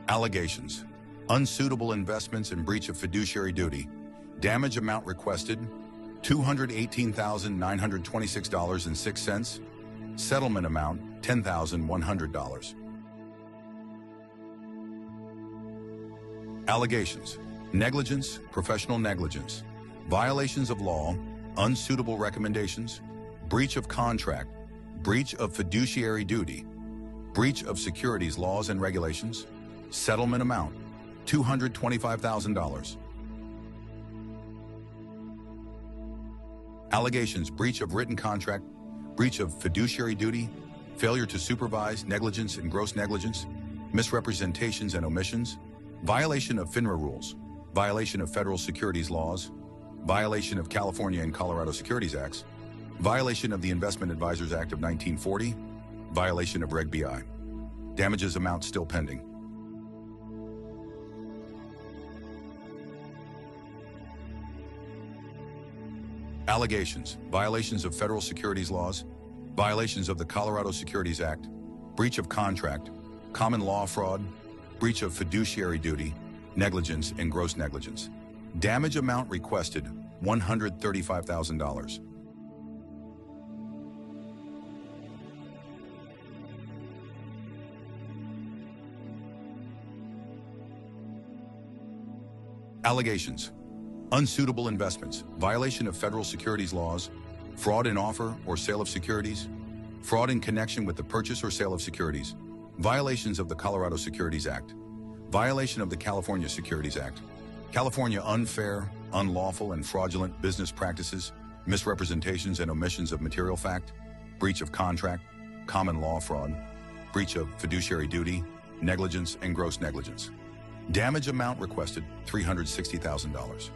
Allegations: unsuitable investments and breach of fiduciary duty. Damage amount requested: $218,926.06. Settlement amount: $10,100. Allegations: negligence, professional negligence, violations of law, unsuitable recommendations, breach of contract, breach of fiduciary duty, breach of securities laws and regulations. Settlement amount: $225,000. Allegations: breach of written contract, breach of fiduciary duty, failure to supervise, negligence and gross negligence, misrepresentations and omissions, violation of FINRA rules, violation of federal securities laws, violation of California and Colorado Securities Acts, violation of the Investment Advisors Act of 1940, violation of Reg BI. Damages amount still pending. Allegations: violations of federal securities laws, violations of the Colorado Securities Act, breach of contract, common law fraud, breach of fiduciary duty, negligence and gross negligence. Damage amount requested: $135,000. Allegations: unsuitable investments, violation of federal securities laws, fraud in offer or sale of securities, fraud in connection with the purchase or sale of securities, violations of the Colorado Securities Act, violation of the California Securities Act, California unfair, unlawful, and fraudulent business practices, misrepresentations and omissions of material fact, breach of contract, common law fraud, breach of fiduciary duty, negligence and gross negligence. Damage amount requested: $360,000.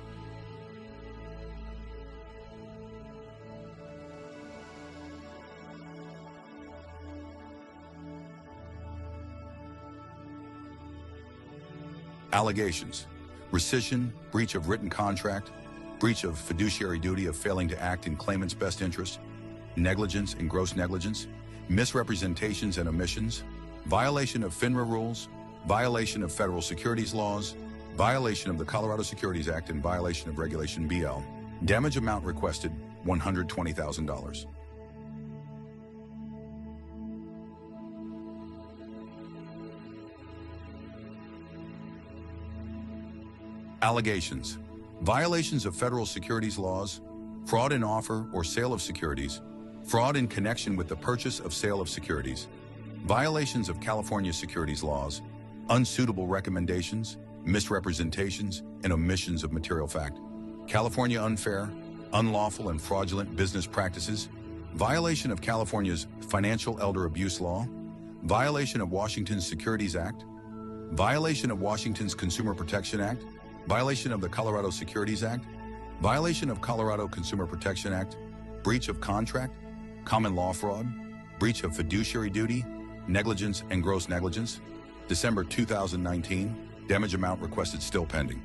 Allegations: rescission, breach of written contract, breach of fiduciary duty of failing to act in claimant's best interest, negligence and gross negligence, misrepresentations and omissions, violation of FINRA rules, violation of federal securities laws, violation of the Colorado Securities Act, and violation of Regulation BL. Damage amount requested: $120,000. Allegations: violations of federal securities laws, fraud in offer or sale of securities, fraud in connection with the purchase of sale of securities, violations of California securities laws, unsuitable recommendations, misrepresentations, and omissions of material fact, California unfair, unlawful, and fraudulent business practices, violation of California's financial elder abuse law, violation of Washington's Securities Act, violation of Washington's Consumer Protection Act, violation of the Colorado Securities Act, violation of Colorado Consumer Protection Act, breach of contract, common law fraud, breach of fiduciary duty, negligence and gross negligence. December 2019, damage amount requested still pending.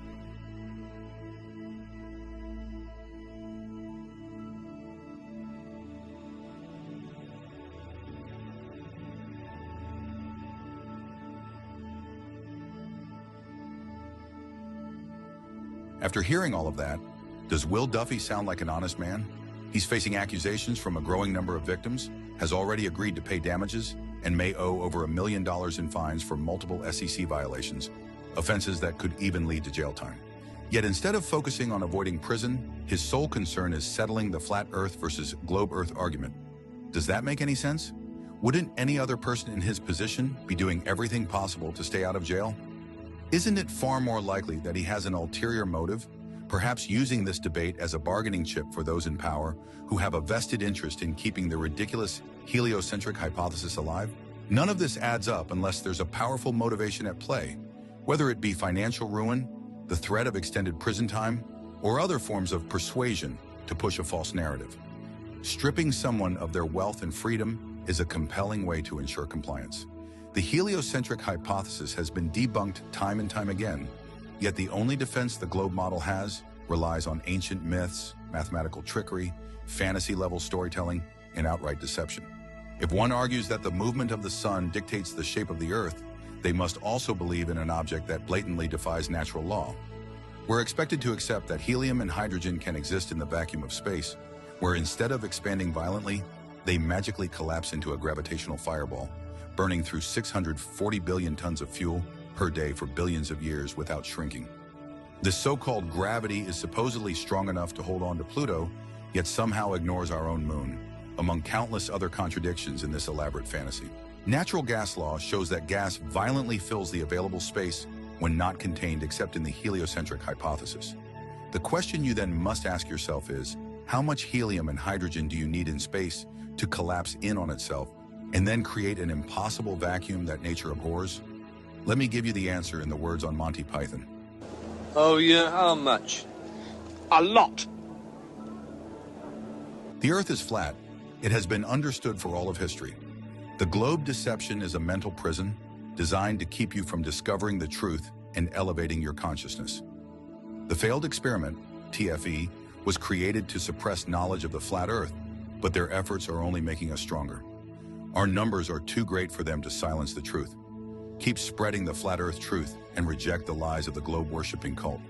After hearing all of that, does Will Duffy sound like an honest man? He's facing accusations from a growing number of victims, has already agreed to pay damages, and may owe over $1 million in fines for multiple SEC violations, offenses that could even lead to jail time. Yet instead of focusing on avoiding prison, his sole concern is settling the flat Earth versus globe Earth argument. Does that make any sense? Wouldn't any other person in his position be doing everything possible to stay out of jail? Isn't it far more likely that he has an ulterior motive, perhaps using this debate as a bargaining chip for those in power who have a vested interest in keeping the ridiculous heliocentric hypothesis alive? None of this adds up unless there's a powerful motivation at play, whether it be financial ruin, the threat of extended prison time, or other forms of persuasion to push a false narrative. Stripping someone of their wealth and freedom is a compelling way to ensure compliance. The heliocentric hypothesis has been debunked time and time again, yet the only defense the globe model has relies on ancient myths, mathematical trickery, fantasy-level storytelling, and outright deception. If one argues that the movement of the sun dictates the shape of the Earth, they must also believe in an object that blatantly defies natural law. We're expected to accept that helium and hydrogen can exist in the vacuum of space, where instead of expanding violently, they magically collapse into a gravitational fireball, burning through 640 billion tons of fuel per day for billions of years without shrinking. This so-called gravity is supposedly strong enough to hold on to Pluto, yet somehow ignores our own moon, among countless other contradictions in this elaborate fantasy. Natural gas law shows that gas violently fills the available space when not contained except in the heliocentric hypothesis. The question you then must ask yourself is, how much helium and hydrogen do you need in space to collapse in on itself and then create an impossible vacuum that nature abhors? Let me give you the answer in the words on Monty Python. Oh yeah, how much? A lot. The Earth is flat. It has been understood for all of history. The globe deception is a mental prison designed to keep you from discovering the truth and elevating your consciousness. The failed experiment, TFE, was created to suppress knowledge of the flat Earth, but their efforts are only making us stronger. Our numbers are too great for them to silence the truth. Keep spreading the flat Earth truth and reject the lies of the globe-worshipping cult.